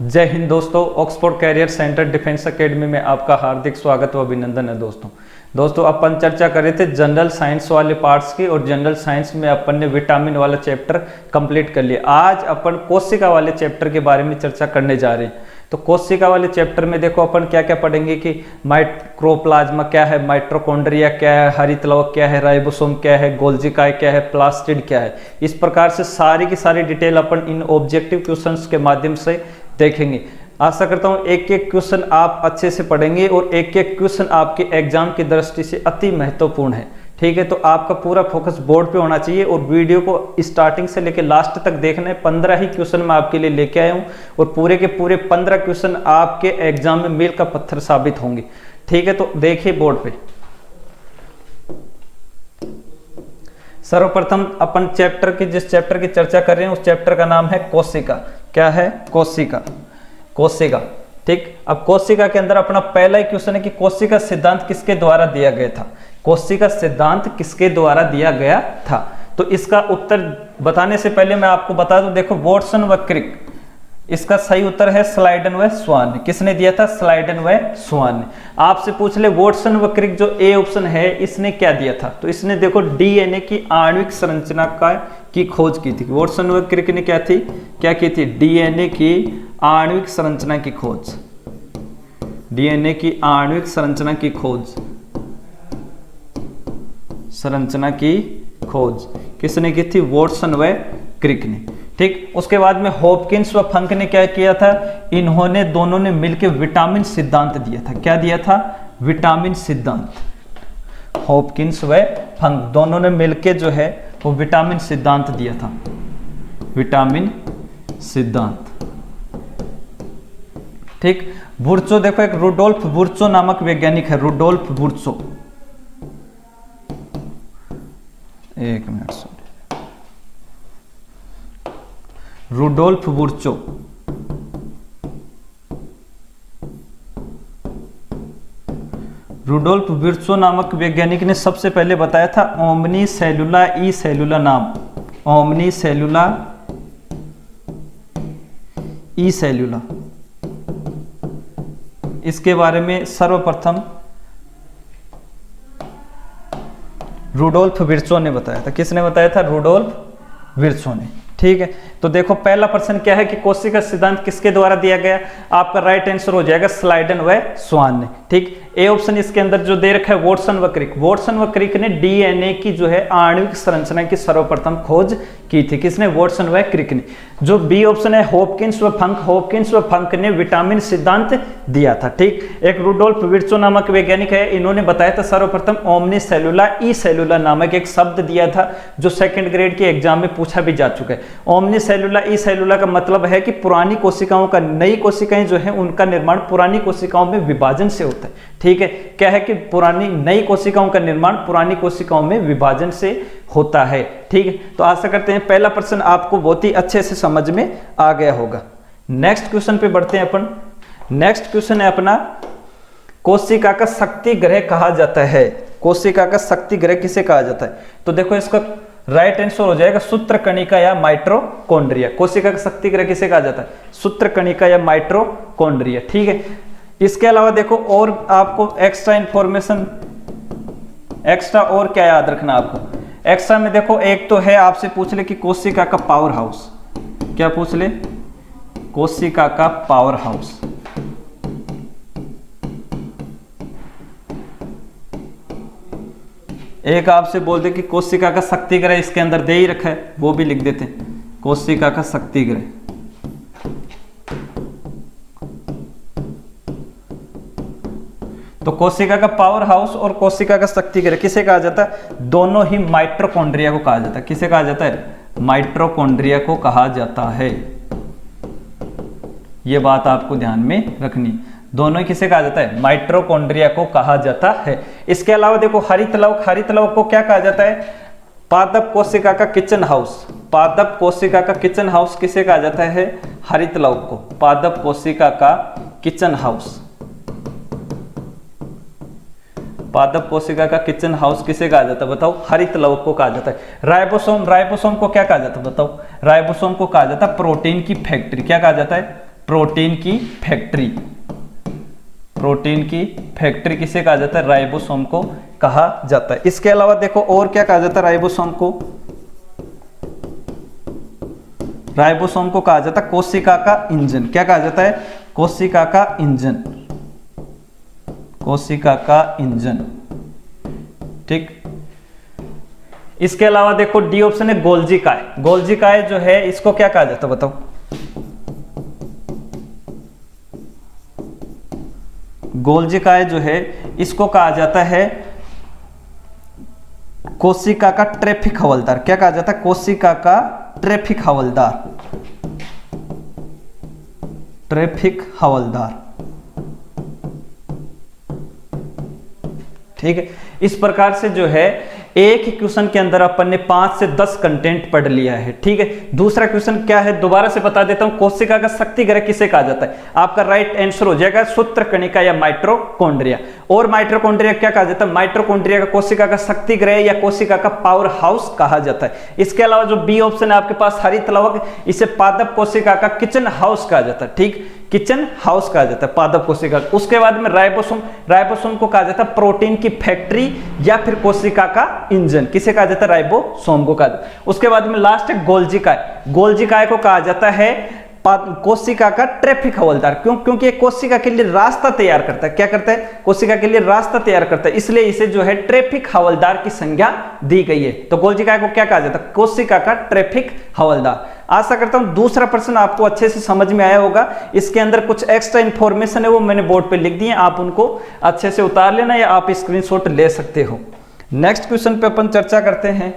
जय हिंद दोस्तों। Oxford career centre defence academy में आपका हार्दिक स्वागत व अभिनंदन है। दोस्तों अपन चर्चा कर रहे थे जनरल साइंस वाले पार्ट्स की, और जनरल साइंस में अपन ने विटामिन वाला चैप्टर कंप्लीट कर लिया। आज अपन कोशिका वाले चैप्टर के बारे में चर्चा करने जा रहे हैं। तो कोशिका वाले चैप्टर में देखो अपन क्या क्या पढ़ेंगे कि माइक्रोप्लाज्मा क्या है, माइटोकॉन्ड्रिया क्या है, हरितलवक क्या है, राइबोसोम क्या है, गोल्जी काय क्या है, प्लास्टिड क्या है। इस प्रकार से सारी की सारी डिटेल अपन इन ऑब्जेक्टिव क्वेश्चंस के माध्यम से देखेंगे। आशा करता हूं एक एक क्वेश्चन आप अच्छे से पढ़ेंगे और एक एक क्वेश्चन आपके एग्जाम की दृष्टि से अति महत्वपूर्ण है। ठीक है, तो आपका पूरा फोकस बोर्ड पे होना चाहिए और वीडियो को स्टार्टिंग से लेकर लास्ट तक देखना है। 15 ही क्वेश्चन मैं आपके लिए लेके आया हूं और पूरे के पूरे 15 क्वेश्चन आपके एग्जाम में मील का पत्थर साबित होंगे। ठीक है, तो देखिए बोर्ड पे। सर्वप्रथम अपन जिस चैप्टर की चर्चा कर रहे हैं उस चैप्टर का नाम है कोशिका। क्या है? कोशिका। ठीक, अब कोशिका के अंदर अपना पहला ही क्वेश्चन है कि कोशिका सिद्धांत किसके द्वारा दिया गया था। कोशिका सिद्धांत किसके द्वारा दिया गया था? तो इसका उत्तर बताने से पहले मैं आपको बता दूं, देखो वॉटसन व क्रिक, इसका सही उत्तर है स्लाइडन व स्वान ने। किसने दिया था? स्लाइडन व स्वान ने। आपसे पूछ ले वॉटसन व क्रिक जो ए ऑप्शन है इसने क्या दिया था, तो इसने देखो डीएनए की आणविक संरचना की खोज की थी। वॉटसन व क्रिक ने क्या की थी? डीएनए की आणविक संरचना की खोज। डीएनए की आणविक संरचना की खोज किसने की थी? वॉटसन व क्रिक ने। ठीक, उसके बाद में हॉपकिंस व फंक ने क्या किया था? इन्होंने दोनों ने मिलकर विटामिन सिद्धांत दिया था। क्या दिया था? विटामिन सिद्धांत। हॉपकिंस व फंक दोनों ने मिलकर जो है वो विटामिन सिद्धांत दिया था। विटामिन सिद्धांत। ठीक, बुर्चो, देखो एक रुडोल्फ बुर्चो नामक वैज्ञानिक है। रुडोल्फ बुर्चो, एक मिनट सॉरी, रुडोल्फ बुर्चो। रुडोल्फ बुर्चो नामक वैज्ञानिक ने सबसे पहले बताया था ओमनी सेलुला ई सेलुला नाम। ओमनी सेलुला ई सेलुला, इसके बारे में सर्वप्रथम रुडोल्फ विर्चो ने बताया था। किसने बताया था? रुडोल्फ विर्चो ने। ठीक है, तो देखो पहला प्रश्न क्या है कि कोशिका सिद्धांत किसके द्वारा दिया गया? आपका राइट आंसर हो जाएगा स्लाइडन व स्वान ने। ठीक, ए ऑप्शन इसके अंदर जो दे रखा है वॉटसन व क्रिक। वॉटसन व क्रिक ने डीएनए की जो है आणविक संरचना की सर्वप्रथम खोज की थी। किसने? वॉटसन व क्रिक ने। जो बी ऑप्शन है हॉपकिंस व फंक, हॉपकिंस व फंक ने विटामिन सिद्धांत दिया था। ठीक, एक रुडोल्फ विर्चो नामक वैज्ञानिक है, इन्होंने बताया था सर्वप्रथम ओमनी सेलुला ई सेलुला नामक एक शब्द दिया था जो सेकंड ग्रेड के एग्जाम में पूछा भी जा चुका है। ओमनी सेलुला ई सेलुला का मतलब है कि पुरानी कोशिकाओं का, नई कोशिकाएं जो है उनका निर्माण पुरानी कोशिकाओं में विभाजन से होता है। ठीक है, क्या है कि नई कोशिकाओं का निर्माण पुरानी कोशिकाओं में विभाजन से होता है। ठीक है, तो आशा करते हैं पहला प्रश्न आपको बहुत ही अच्छे से समझ में आ गया होगा। नेक्स्ट क्वेश्चन पे बढ़ते हैं अपन। नेक्स्ट क्वेश्चन है अपना, कोशिका का शक्ति ग्रह कहा जाता है। कोशिका का शक्ति ग्रह किसे कहा जाता है? तो देखो इसका राइट आंसर हो जाएगा सूत्रकणिका या माइटोकॉन्ड्रिया। कोशिका का शक्ति ग्रह किसे कहा जाता है? सूत्रकणिका या माइटोकॉन्ड्रिया। ठीक है, इसके अलावा देखो और आपको एक्स्ट्रा इंफॉर्मेशन, एक्स्ट्रा और क्या याद रखना आपको? एक्स्ट्रा में देखो एक तो है आपसे पूछ ले कि कोशिका का पावर हाउस। क्या पूछ ले? कोशिका का पावर हाउस। एक आपसे बोल दे कि कोशिका का शक्ति ग्रह इसके अंदर दे ही रखा है, वो भी लिख देते हैं। कोशिका का शक्ति ग्रह। तो कोशिका का पावर हाउस और कोशिका का शक्ति ग्रह किसे कहा जाता है? दोनों ही माइटोकॉन्ड्रिया को कहा जाता है। किसे कहा जाता है? माइटोकॉन्ड्रिया को कहा जाता है। यह बात आपको ध्यान में रखनी। दोनों ही किसे कहा जाता है? माइटोकॉन्ड्रिया को कहा जाता है। इसके अलावा देखो हरितलवक, हरितलवक को क्या कहा जाता है? पादप कोशिका का किचन हाउस। पादप कोशिका का किचन हाउस किसे कहा जाता है? हरितलवक को। पादप कोशिका का किचन हाउस। पादप कोशिका का किचन हाउस किसे कहा जाता है? बताओ। हरितलवक को कहा जाता है। राइबोसोम, राइबोसोम को क्या कहा जाता है? बताओ। राइबोसोम को कहा जाता है प्रोटीन की फैक्ट्री। क्या कहा जाता है? प्रोटीन की फैक्ट्री। प्रोटीन की फैक्ट्री किसे कहा जाता है? राइबोसोम को कहा जाता है। इसके अलावा देखो और क्या कहा जाता है राइबोसोम को? राइबोसोम को कहा जाता है कोशिका का इंजन। क्या कहा जाता है? कोशिका का इंजन। कोशिका का इंजन, ठीक। इसके अलावा देखो डी ऑप्शन है गोल्जी काय। गोल्जी काय जो है इसको क्या कहा जाता है बताओ? गोल्जी काय जो है इसको कहा जाता है कोशिका का ट्रैफिक हवलदार। क्या कहा जाता है? कोशिका का ट्रैफिक हवलदार। ट्रैफिक हवलदार, ठीक है। इस प्रकार से जो है एक ही क्वेश्चन के अंदर अपन ने 5 से 10 कंटेंट पढ़ लिया है, ठीक है। दूसरा क्वेश्चन क्या है दोबारा से बता देता हूं। कोशिका का शक्ति ग्रह किसे कहा जाता है? आपका राइट आंसर हो जाएगा सूत्रकणिका या माइटोकॉन्ड्रिया। और माइटोकॉन्ड्रिया क्या कहा जाता है? माइटोकॉन्ड्रिया का कोशिका का शक्ति ग्रह या कोशिका का पावर हाउस कहा जाता है। इसके अलावा जो बी ऑप्शन है आपके पास हरित लवक, इसे पादप कोशिका का किचन हाउस कहा जाता है, ठीक। किचन हाउस कहा जाता है पादप कोशिका। उसके बाद में राइबोसोम, राइबोसोम को कहा जाता है प्रोटीन की फैक्ट्री या फिर कोशिका का इंजन। किसे कहा जाता है? राइबोसोम को कहा जाता है। उसके बाद में लास्ट है गोल्जी काय। गोल्जी काय को कहा जाता है कोशिका का ट्रैफिक हवलदार। क्यों? क्योंकि कोशिका के लिए रास्ता तैयार करता है। क्या करता है? कोशिका के लिए रास्ता तैयार करता है, इसलिए इसे जो है ट्रैफिक हवलदार की संज्ञा दी गई है। तो गोल्जी काय को क्या कहा जाता है? कोशिका का ट्रैफिक हवलदार। आशा करता हूं दूसरा प्रश्न आपको अच्छे से समझ में आया होगा। इसके अंदर कुछ एक्स्ट्रा इंफॉर्मेशन है वो मैंने बोर्ड पे लिख दी है, आप उनको अच्छे से उतार लेना या आप स्क्रीनशॉट ले सकते हो। नेक्स्ट क्वेश्चन पे अपन चर्चा करते हैं।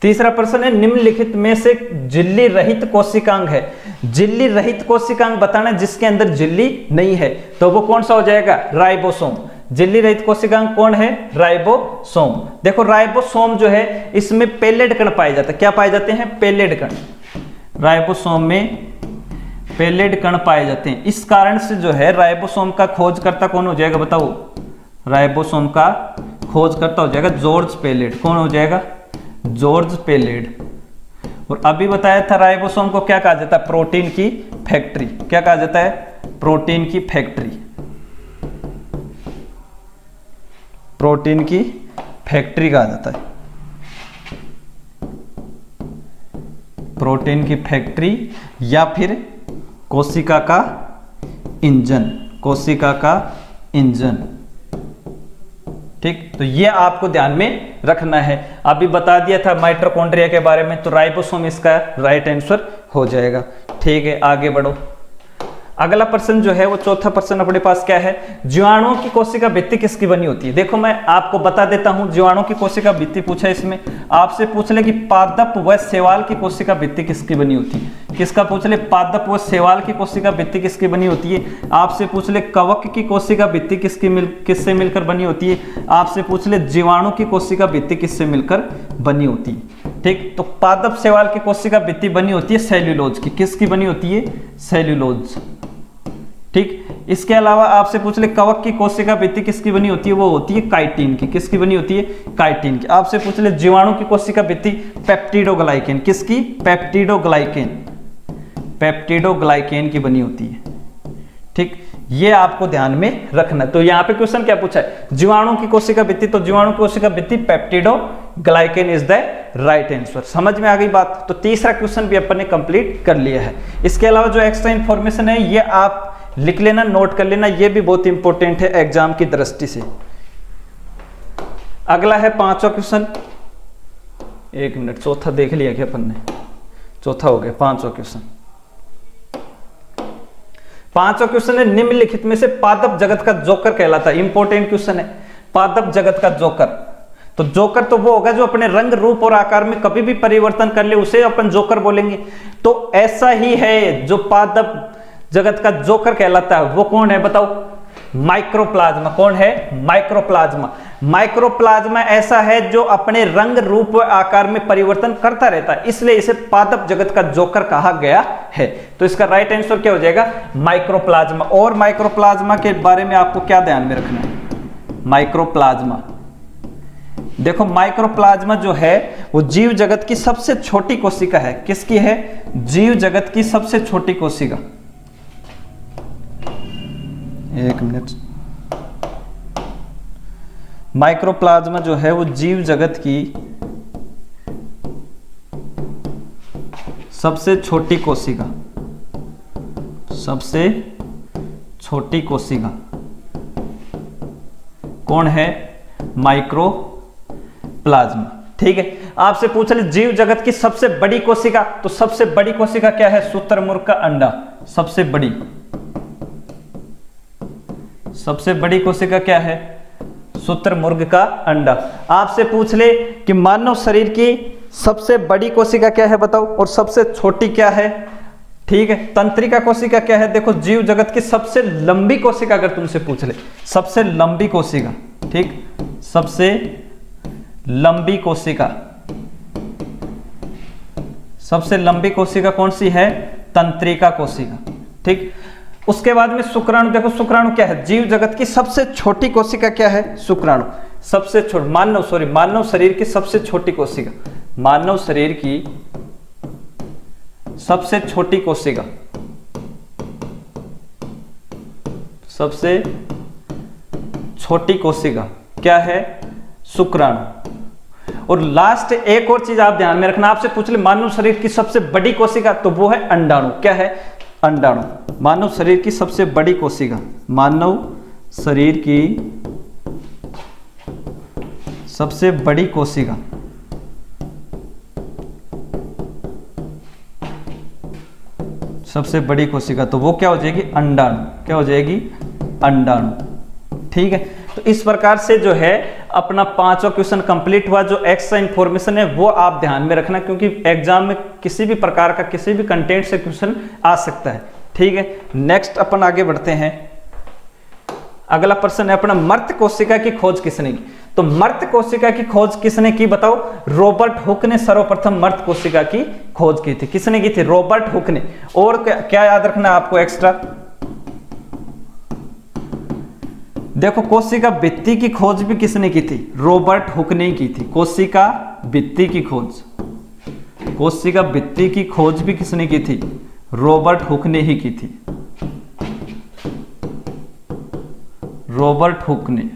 तीसरा प्रश्न है निम्नलिखित में से झिल्ली रहित कोशिकांग है। झिल्ली रहित कोशिकांग बताना जिसके अंदर झिल्ली नहीं है, तो वो कौन सा हो जाएगा? राइबोसोम। झिल्ली रहित कोशिकांग कौन है? राइबोसोम। देखो राइबोसोम जो है इसमें पेलेट कण पाए जाते हैं। क्या पाए जाते हैं? पेलेट कण। राइबोसोम में पेलेट कण पाए जाते हैं। इस कारण से जो है राइबोसोम का खोजकर्ता कौन हो जाएगा बताओ? राइबोसोम का खोजकर्ता हो जाएगा जॉर्ज पेलेट। कौन हो जाएगा? George Pellet. और अभी बताया था राइबोसोम को क्या कहा जाता है? प्रोटीन की फैक्ट्री। क्या कहा जाता है? प्रोटीन की फैक्ट्री। प्रोटीन की फैक्ट्री कहा जाता है। प्रोटीन की फैक्ट्री या फिर कोशिका का इंजन। कोशिका का इंजन, ठीक। तो ये आपको ध्यान में रखना है। अभी बता दिया था माइटोकॉन्ड्रिया के बारे में, तो राइबोसोम इसका राइट आंसर हो जाएगा, ठीक है। आगे बढ़ो। अगला प्रश्न जो है वो चौथा प्रश्न अपने पास क्या है? जीवाणुओं की कोशिका भित्ति किसकी बनी होती है? देखो मैं आपको बता देता हूं जीवाणुओं की कोशिका भित्ति पूछा है। इसमें आपसे पूछ ले कि पादप व शैवाल की कोशिका भित्ति किसकी बनी होती है? किसका पूछ ले? पादप व शैवाल की कोशिका भित्ति किसकी बनी होती है? आपसे पूछ ले कवक की कोशिका भित्ति किससे मिलकर बनी होती है? आपसे पूछ ले जीवाणु की कोशिका भित्ति किससे मिलकर बनी होती है, ठीक। तो पादप शैवाल की कोशिका भित्ति बनी होती है सेल्यूलोज की। किसकी बनी होती है? सेल्यूलोज, ठीक। इसके अलावा आपसे पूछ ले कवक की कोशिका भित्ति किसकी बनी होती है? वो होती है काइटिन की। किसकी बनी होती है? काइटिन की। आपसे पूछ ले जीवाणु की कोशिका भित्ति पेप्टिडोग्लाइकेन। किसकी? पेप्टिडोग्लाइकेन। पेप्टिडोग्लाइकेन की बनी होती है, ठीक। ये आपको ध्यान में रखना। तो यहाँ पे क्वेश्चन क्या पूछा है? जीवाणु की कोशिका भित्ति, तो जीवाणु की कोशिका भित्ति peptidoglycan is the right answer. समझ में आ गई बात? तो तीसरा क्वेश्चन भी अपन ने कंप्लीट कर लिया है। इसके अलावा जो एक्स्ट्रा इंफॉर्मेशन है ये आप लिख लेना, नोट कर लेना, ये भी बहुत इंपॉर्टेंट है एग्जाम की दृष्टि से। अगला है पांचवा क्वेश्चन। एक मिनट, चौथा देख लिया क्या अपन ने? चौथा हो गया, पांचवा क्वेश्चन। पांचवा क्वेश्चन है निम्नलिखित में से पादप जगत का जोकर कहलाता है। इंपॉर्टेंट क्वेश्चन है, पादप जगत का जोकर। तो जोकर तो वो होगा जो अपने रंग, रूप और आकार में कभी भी परिवर्तन कर ले, उसे अपन जोकर बोलेंगे। तो ऐसा ही है जो पादप जगत का जोकर कहलाता है, वो कौन है बताओ? माइक्रोप्लाज्मा। कौन है? माइक्रोप्लाज्मा। माइक्रोप्लाज्मा ऐसा है जो अपने रंग, रूप और आकार में परिवर्तन करता रहता है, इसलिए इसे पादप जगत का जोकर कहा गया है। तो इसका राइट आंसर क्या हो जाएगा? माइक्रोप्लाज्मा। और माइक्रोप्लाज्मा के बारे में आपको क्या ध्यान में रखना है? माइक्रोप्लाज्मा, देखो माइक्रोप्लाज्मा जो है वो जीव जगत की सबसे छोटी कोशिका है। किसकी है? जीव जगत की सबसे छोटी कोशिका। एक मिनट। माइक्रोप्लाज्मा जो है वो जीव जगत की सबसे छोटी कोशिका, सबसे छोटी कोशिका कौन है? माइक्रोप्लाज्मा। ठीक है, आपसे पूछ ले जीव जगत की सबसे बड़ी कोशिका, तो सबसे बड़ी कोशिका क्या है? शुतुरमुर्ग का अंडा। सबसे बड़ी कोशिका क्या है? शुतुरमुर्ग का अंडा। आपसे पूछ ले कि मानव शरीर की सबसे बड़ी कोशिका क्या है बताओ, और सबसे छोटी क्या है? ठीक है, तंत्रिका कोशिका क्या है? देखो जीव जगत की सबसे लंबी कोशिका अगर तुमसे पूछ ले, सबसे लंबी कोशिका, ठीक, सबसे लंबी कोशिका, सबसे लंबी कोशिका कौन सी है? तंत्रिका कोशिका। ठीक, उसके बाद में शुक्राणु। देखो शुक्राणु क्या है? जीव जगत की सबसे छोटी कोशिका क्या है? शुक्राणु। सबसे छोटी मानव शरीर की सबसे छोटी कोशिका, मानव शरीर की सबसे छोटी कोशिका, सबसे छोटी कोशिका क्या है? शुक्राणु। और लास्ट एक और चीज आप ध्यान में रखना, आपसे पूछ ले मानव शरीर की सबसे बड़ी कोशिका, तो वो है अंडाणु। क्या है? अंडाणु। मानव शरीर की सबसे बड़ी कोशिका, मानव शरीर की सबसे बड़ी कोशिका, सबसे बड़ी कोशिका, तो वो क्या हो जाएगी? अंडाणु। क्या हो जाएगी? अंडाणु। ठीक है, तो इस प्रकार से जो है अपना 5वां क्वेश्चन कंप्लीट हुआ। जो एक्स्ट्रा इंफॉर्मेशन है वो आप ध्यान में रखना, क्योंकि एग्जाम में किसी भी प्रकार का किसी भी कंटेंट से क्वेश्चन आ सकता है। ठीक है, नेक्स्ट अपन आगे बढ़ते हैं। अगला प्रश्न है अपना, मर्त कोशिका की खोज किसने की? तो मर्त कोशिका की खोज किसने की बताओ? रॉबर्ट हुक ने सर्वप्रथम मर्त कोशिका की खोज की थी। किसने की थी? रॉबर्ट हुक ने। और क्या याद रखना है आपको एक्स्ट्रा? देखो कोशिका भित्ति की खोज भी किसने की थी? रॉबर्ट हुक ने की थी। कोशिका भित्ति की खोज, कोशिका भित्ति की खोज भी किसने की थी? रॉबर्ट हुक ने ही की थी। रॉबर्ट हुक ने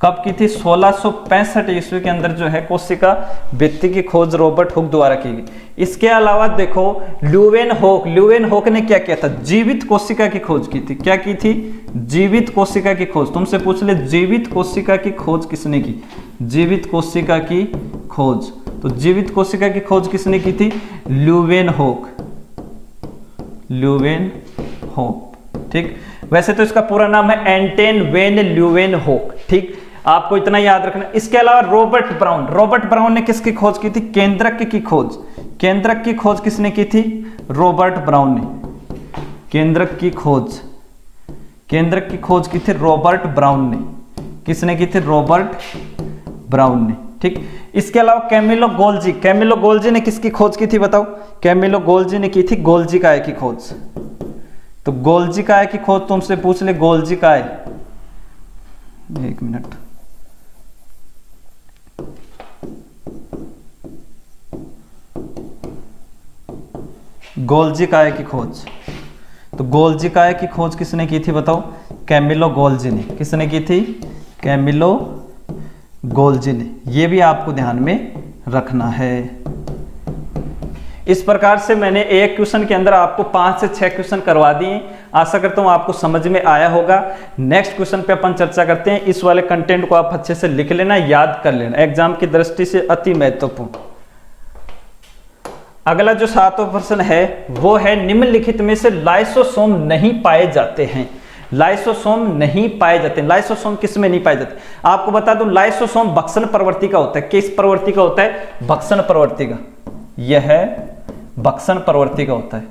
कब की थी? 1665 ईस्वी के अंदर जो है कोशिका भित्ति की खोज रॉबर्ट हुक द्वारा की गई। इसके अलावा देखो ल्यूवेनहोक ने क्या किया था? जीवित कोशिका की खोज की थी। क्या की थी? जीवित कोशिका की खोज। तुमसे पूछ ले जीवित कोशिका की खोज किसने की? जीवित कोशिका की खोज, तो जीवित कोशिका की खोज किसने की थी? ल्यूवेनहोक। ठीक, वैसे तो इसका पूरा नाम है एंटन वेन ल्यूवेनहोक। ठीक, आपको इतना याद रखना। इसके अलावा रॉबर्ट ब्राउन ने किसकी खोज की थी? केंद्रक की खोज। केंद्रक की खोज किसने की थी? रॉबर्ट ब्राउन ने। केंद्रक की खोज की थी रॉबर्ट ब्राउन ने। किसने की थी? रॉबर्ट ब्राउन ने। ठीक, इसके अलावा कैमिलो गोल्जी ने किसकी खोज की थी बताओ? कैमिलो गोल्जी ने की थी गोल्जी काय की खोज। तो गोल्जी काय की खोज तुमसे पूछ ले, गोल्जी काय, एक मिनट, गोल्जी काय की खोज। तो गोल्जी काय की खोज किसने की थी बताओ? कैमिलो गोल्जी ने। किसने की थी? कैमिलो गोल्जी ने। ये भी आपको ध्यान में रखना है। इस प्रकार से मैंने एक क्वेश्चन के अंदर आपको 5 से 6 क्वेश्चन करवा दिए। आशा करता हूं आपको समझ में आया होगा। नेक्स्ट क्वेश्चन पे अपन चर्चा करते हैं। इस वाले कंटेंट को आप अच्छे से लिख लेना, याद कर लेना, एग्जाम की दृष्टि से अति महत्वपूर्ण। अगला जो 7वां प्रश्न है वो है, निम्नलिखित में से लाइसोसोम नहीं पाए जाते हैं। लाइसोसोम नहीं पाए जाते हैं। लाइसोसोम किस में नहीं पाए जाते? आपको बता दूं, लाइसोसोम भक्षण प्रवृत्ति का होता है। किस प्रवृत्ति का होता है? भक्षण प्रवृत्ति का। यह भक्षण प्रवृत्ति का होता है।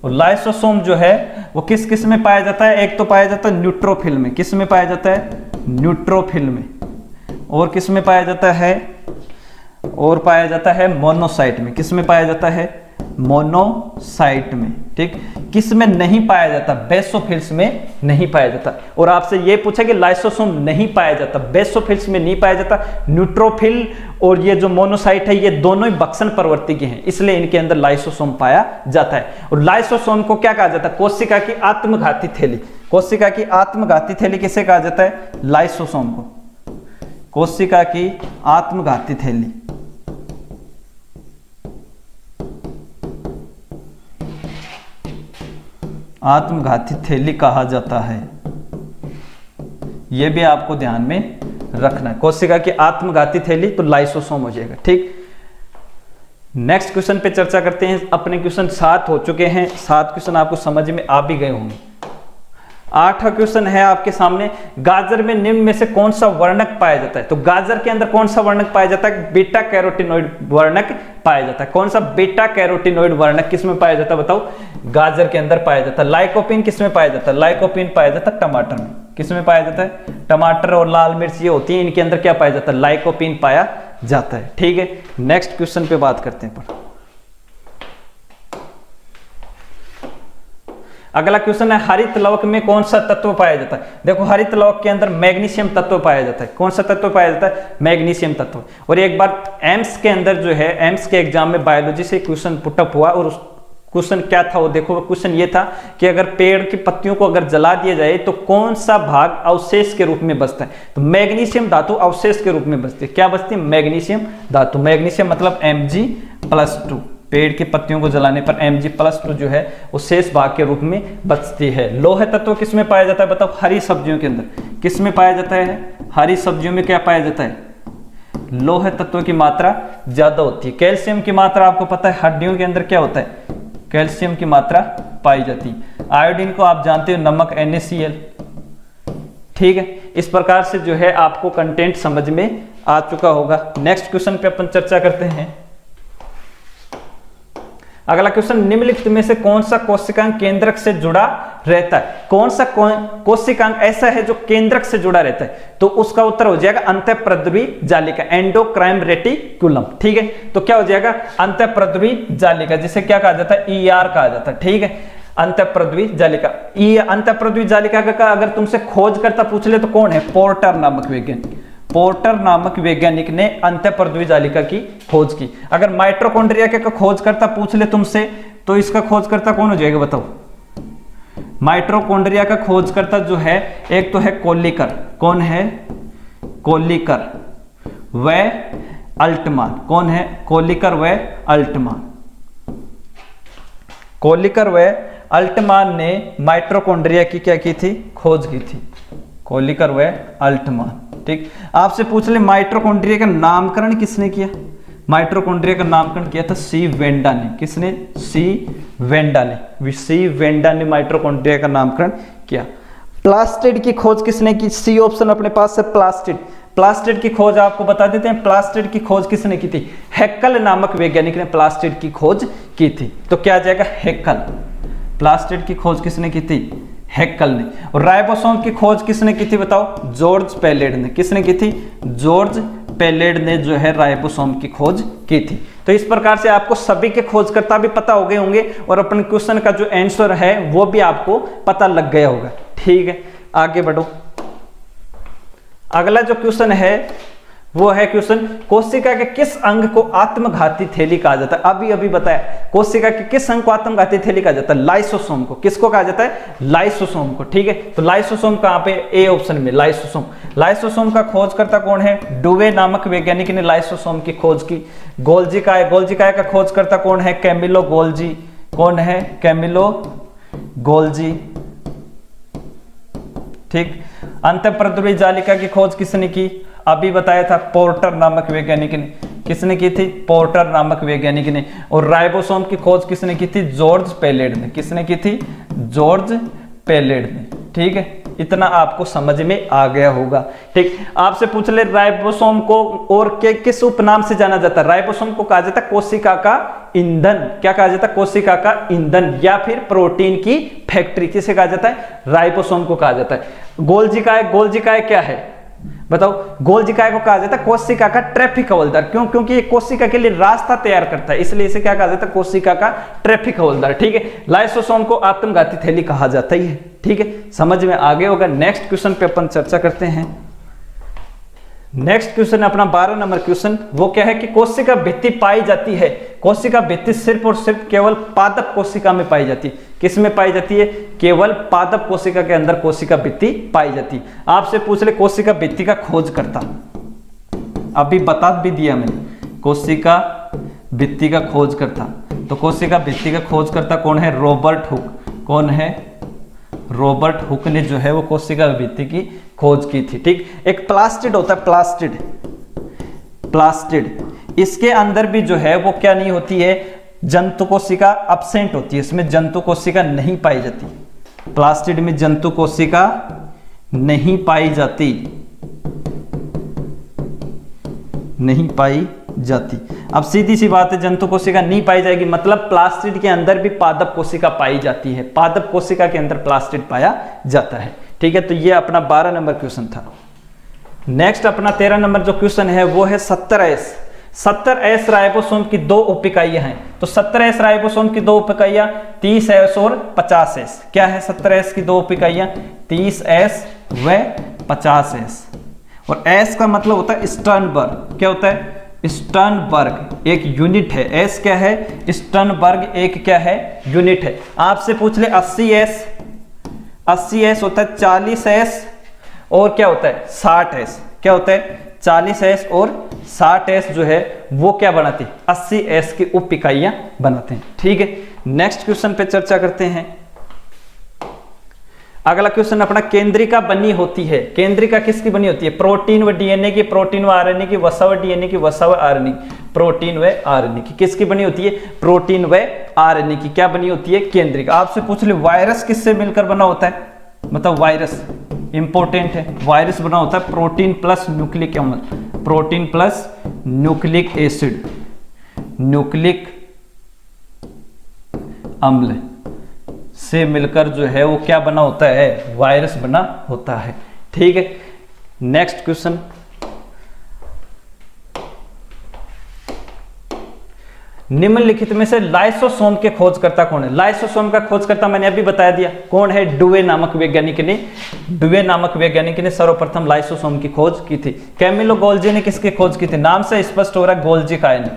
और लाइसोसोम जो है वो किस किस में पाया जाता है? एक तो पाया जाता है न्यूट्रोफिल में। किस में पाया जाता है? न्यूट्रोफिल में। और किस में पाया जाता है? और पाया जाता है मोनोसाइट में। किस में पाया जाता है? मोनोसाइट में, ठीक। किस में नहीं पाया जाता? बेसोफिल्स में नहीं पाया जाता। और आपसे ये पूछा कि लाइसोसोम नहीं पाया जाता, बेसोफिल्स में नहीं पाया जाता। न्यूट्रोफिल और ये जो मोनोसाइट है ये दोनों ही बक्सन प्रवृत्ति के हैं, इसलिए इनके अंदर लाइसोसोम पाया जाता है। और लाइसोसोम को क्या कहा जाता है? कोशिका की आत्मघाती थैली। कोशिका की आत्मघाती थैली किसे कहा जाता है? लाइसोसोम को। कोशिका की आत्मघाती थैली, आत्मघाती थैली कहा जाता है। यह भी आपको ध्यान में रखना है। कोशिका की आत्मघाती थैली तो लाइसोसोम हो जाएगा, ठीक। नेक्स्ट क्वेश्चन पे चर्चा करते हैं। अपने क्वेश्चन 7 हो चुके हैं, 7 क्वेश्चन आपको समझ में आ भी गए होंगे। 8वां क्वेश्चन है आपके सामने, गाजर में निम्न में से कौन सा वर्णक पाया जाता है? तो गाजर के अंदर कौन सा वर्णक पाया जाता है? बीटा कैरोटीनॉइड वर्णक पाया जाता है। कौन सा बीटा कैरोटीनॉइड वर्णक किस में पाया जाता है बताओ? गाजर के अंदर पाया जाता है। लाइकोपीन किस में पाया जाता है? लाइकोपीन पाया जाता है टमाटर में। किस में पाया जाता है? टमाटर और लाल मिर्च ये होती है, इनके अंदर क्या पाया जाता है? लाइकोपीन पाया जाता है, ठीक है। नेक्स्ट क्वेश्चन पे बात करते हैं। अगला क्वेश्चन है, हरित लवक में कौन सा तत्व पाया जाता है? देखो हरित लवक के अंदर मैग्नीशियम तत्व पाया जाता है। कौन सा तत्व पाया जाता है? मैग्नीशियम तत्व। और एक बार एम्स के अंदर जो है, एम्स के एग्जाम में बायोलॉजी से क्वेश्चन पुटअप हुआ और उस क्वेश्चन क्या था वो देखो। क्वेश्चन ये था कि अगर पेड़ की पत्तियों को अगर जला दिया जाए तो कौन सा भाग अवशेष के रूप में बचता है? तो मैग्नीशियम धातु अवशेष के रूप में बचती है। क्या बचती है? मैग्नीशियम धातु। मैग्नीशियम मतलब Mg+2। पेड़ की पत्तियों को जलाने पर Mg+2 जो है वो शेष भाग के रूप में बचती है। लोह तत्व किस में पाया जाता है बताओ? हरी सब्जियों के अंदर। किस में पाया जाता है? हरी सब्जियों में क्या पाया जाता है? लोह तत्व की मात्रा ज्यादा होती है। कैल्शियम की मात्रा आपको पता है हड्डियों के अंदर क्या होता है? कैल्शियम की मात्रा पाई जाती है। आयोडीन को आप जानते हो, नमक NaCl, ठीक है। इस प्रकार से जो है आपको कंटेंट समझ में आ चुका होगा। नेक्स्ट क्वेश्चन पे अपन चर्चा करते हैं। अगला क्वेश्चन, निम्नलिखित में से कौन सा कोशिकांग केंद्रक से जुड़ा रहता है? कौन सा कोशिकांग ऐसा है जो केंद्रक से जुड़ा रहता है? तो उसका उत्तर हो जाएगा अंतःप्रद्रवी जालिका, एंडोक्राइन रेटिकुलम, ठीक है। तो क्या हो जाएगा? अंतःप्रद्रवी जालिका, जिसे क्या कहा जाता है? ER कहा जाता है, ठीक है। अंतःप्रद्रवी जालिका। अंतःप्रद्रवी जालिका का अगर तुमसे खोजकर्ता पूछ ले तो कौन है? पोर्टर नामक वैज्ञानिक। पोर्टर नामक वैज्ञानिक ने अंतःप्रद्रवी जालिका की खोज की। अगर माइटोकॉन्ड्रिया का खोजकर्ता पूछ ले तुमसे तो इसका खोजकर्ता कौन हो जाएगा बताओ? माइटोकॉन्ड्रिया का खोजकर्ता जो है, एक तो है कोलिकर। कौन है? कोलिकर व अल्टमान। कौन है? कोलिकर व अल्टमान। कोलिकर व अल्टमान ने माइटोकॉन्ड्रिया की क्या की थी? खोज की थी। कोलिकर व अल्टमान, ठीक। आपसे पूछ ले माइटोकॉन्ड्रिया का नामकरण किसने किया? माइटोकॉन्ड्रिया का नामकरण किया था सी वेंडा ने। किसने? सी वेंडा ने। सी वेंडा ने माइटोकॉन्ड्रिया का नामकरण किया। प्लास्टिड की खोज किसने की? सी ऑप्शन अपने पास है, प्लास्टिड। प्लास्टिड की खोज आपको बता देते हैं। प्लास्टिड की खोज किसने की थी? हैक्कल नामक वैज्ञानिक ने प्लास्टिड की खोज की थी। तो क्या आ जाएगा? हैक्कल। प्लास्टिड की खोज किसने की थी? हैक्कल ने। और राइबोसोम की खोज किसने की थी बताओ? जॉर्ज पेलेड ने। किसने की थी? जॉर्ज पेलेड ने जो है राइबोसोम की खोज की थी। तो इस प्रकार से आपको सभी के खोजकर्ता भी पता हो गए होंगे और अपन क्वेश्चन का जो आंसर है वो भी आपको पता लग गया होगा, ठीक है। आगे बढ़ो। अगला जो क्वेश्चन है वो है क्वेश्चन, कोशिका के किस अंग को आत्मघाती थैली कहा जाता है? अभी अभी बताया, कोशिका के किस अंग को आत्मघाती थैली कहा जाता है? लाइसोसोम को। किसको कहा जाता है? लाइसोसोम को, ठीक है। तो लाइसोसोम कहां पे? ए ऑप्शन में, लाइसोसोम। लाइसोसोम का खोजकर्ता कौन है? डुवे नामक वैज्ञानिक ने लाइसोसोम की खोज की। गोल्जीकाय, गोल्जीकाय का खोजकर्ता कौन है? Camillo Golgi. कौन है? कैमिलो गोल्जी, ठीक। अंतःप्रद्रवी जालिका की खोज किसने की? अभी बताया था, पोर्टर नामक वैज्ञानिक ने। किसने की थी? पोर्टर नामक वैज्ञानिक ने। और राइबोसोम की खोज किसने की थी? जॉर्ज पेलेड ने। किसने की थी? जॉर्ज पेलेड ने, ठीक है। इतना आपको समझ में आ गया होगा, ठीक। आपसे पूछ ले राइबोसोम को और किस उपनाम से जाना जाता है? राइबोसोम को कहा जाता है कोशिका का ईंधन। क्या कहा जाता है? कोशिका का ईंधन या फिर प्रोटीन की फैक्ट्री। किसे कहा जाता है? राइबोसोम को कहा जाता है। गोल्जीकाय, गोल्जीकाय क्या है? बताओ, गोल्जी काय को कहा जाता है? कोशिका का ट्रैफिक हवलदार। क्यों? क्योंकि ये कोशिका के लिए रास्ता तैयार करता है, इसलिए इसे क्या कहा जाता है? कोशिका का ट्रैफिक हवलदार। ठीक है, लाइसोसोम को आत्मघाती थैली कहा जाता ही है। ठीक है, समझ में आगे होगा। नेक्स्ट क्वेश्चन पे अपन चर्चा करते हैं। नेक्स्ट क्वेश्चन अपना 12 नंबर क्वेश्चन, वो क्या है कि कोशिका भित्ति पाई जाती है। कोशिका भित्ति सिर्फ और सिर्फ केवल पादप कोशिका में पाई जाती है। किस में पाई जाती है? केवल पादप कोशिका के अंदर कोशिका भित्ति पाई जाती है। आपसे पूछ ले कोशिका भित्ति का खोज करता, अभी बता भी दिया मैंने, कोशिका भित्ति का खोज करता। तो कोशिका भित्ति का खोज करता कौन है? Robert Hooke. कौन है? रॉबर्ट हुक ने जो है वो कोशिका भित्ति की खोज की थी। ठीक, एक प्लास्टिड होता है, प्लास्टिड, प्लास्टिड, इसके अंदर भी जो है वो क्या नहीं होती है? जंतु कोशिका अब्सेंट होती है, इसमें जंतु कोशिका नहीं पाई जाती। प्लास्टिड में जंतु कोशिका नहीं पाई जाती, नहीं पाई जाती। अब सीधी सी बात है, जंतु कोशिका नहीं पाई जाएगी, मतलब प्लास्टिड के अंदर भी पादप कोशिका पाई जाती है। पादप कोशिका के अंदर प्लास्टिड पाया जाता है। ठीक है, तो ये अपना 12 नंबर क्वेश्चन था। नेक्स्ट अपना 13 नंबर जो क्वेश्चन है वो है 70S। 70S राइबोसोम की 2 उप इकाइयां हैं। तो 70S राइबोसोम की 2 उप इकाइयां 30S और 50S। क्या है 70S की 2 उप इकाइयां? 30S व 50S। और S का मतलब होता है स्टर्नबर्ग। क्या होता है? स्टर्नबर्ग एक यूनिट है। S क्या है? स्टर्नबर्ग एक क्या है? यूनिट है। आपसे पूछ ले 80S, 80S होता है 40S और क्या होता है? 60S। क्या होता है? 40S और 60S जो है वो क्या बनाती है? 80S की उप इकाइयां बनाते हैं। ठीक है, नेक्स्ट क्वेश्चन पे चर्चा करते हैं। अगला क्वेश्चन अपना केंद्रिका बनी होती है। केंद्रिका किसकी बनी होती है? प्रोटीन व डीएनए की, प्रोटीन व आरएनए की, वसा व डीएनए की, वसा व आरएनए की। प्रोटीन व आरएनए की किसकी बनी होती है? प्रोटीन व आरएनए की क्या बनी होती है? केंद्रिका। आपसे पूछ ले वायरस किससे मिलकर बना होता है? मतलब वायरस इंपॉर्टेंट है। वायरस बना होता है प्रोटीन प्लस न्यूक्लिक अम्ल, protein plus nucleic acid, nucleic अम्ल से मिलकर जो है वो क्या बना होता है? वायरस बना होता है। ठीक है, नेक्स्ट क्वेश्चन। निम्नलिखित में से लाइसोसोम के खोजकर्ता कौन है? लाइसोसोम का खोजकर्ता मैंने अभी बता दिया कौन है? डुवे नामक वैज्ञानिक ने, डुवे नामक वैज्ञानिक ने सर्वप्रथम लाइसोसोम की खोज की थी। कैमिलो गोल्जी ने किसकी खोज की थी? नाम से स्पष्ट हो रहा है, गोल्जी काय ने,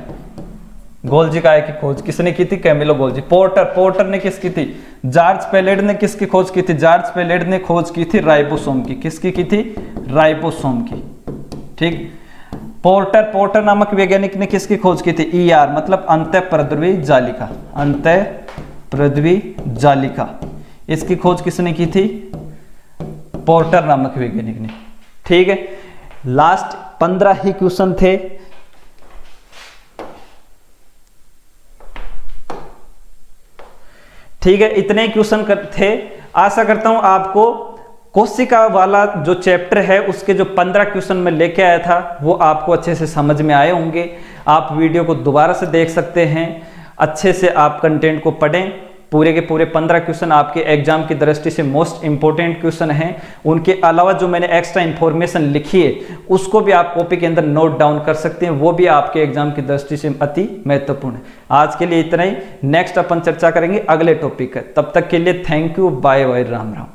गोल्जी काय की खोज किसने की थी? Camillo Golgi. पोर्टर, पोर्टर ने किसकी थी? जॉर्ज पेलेड ने किसकी खोज की थी? जॉर्ज पेलेड ने खोज की थी राइबोसोम की। किसकी की थी? राइबोसोम की। ठीक, पोर्टर, पोर्टर नामक वैज्ञानिक ने किसकी खोज की थी? ER मतलब अंतःप्रद्रवी जालिका, अंतःप्रद्रवी जालिका, इसकी खोज किसने की थी? पोर्टर नामक वैज्ञानिक ने। ठीक है, लास्ट 15 ही क्वेश्चन थे। ठीक है, इतने क्वेश्चन थे। आशा करता हूं आपको कोशिका वाला जो चैप्टर है उसके जो 15 क्वेश्चन मैं लेके आया था वो आपको अच्छे से समझ में आए होंगे। आप वीडियो को दोबारा से देख सकते हैं, अच्छे से आप कंटेंट को पढ़ें। पूरे के पूरे 15 क्वेश्चन आपके एग्जाम की दृष्टि से मोस्ट इंपॉर्टेंट क्वेश्चन हैं। उनके अलावा जो मैंने एक्स्ट्रा इन्फॉर्मेशन लिखी है उसको भी आप कॉपी के अंदर नोट डाउन कर सकते हैं, वो भी आपके एग्जाम की दृष्टि से अति महत्वपूर्ण है। आज के लिए इतना ही, नेक्स्ट अपन चर्चा करेंगे अगले टॉपिक है। तब तक के लिए thank you, bye bye, Ram Ram.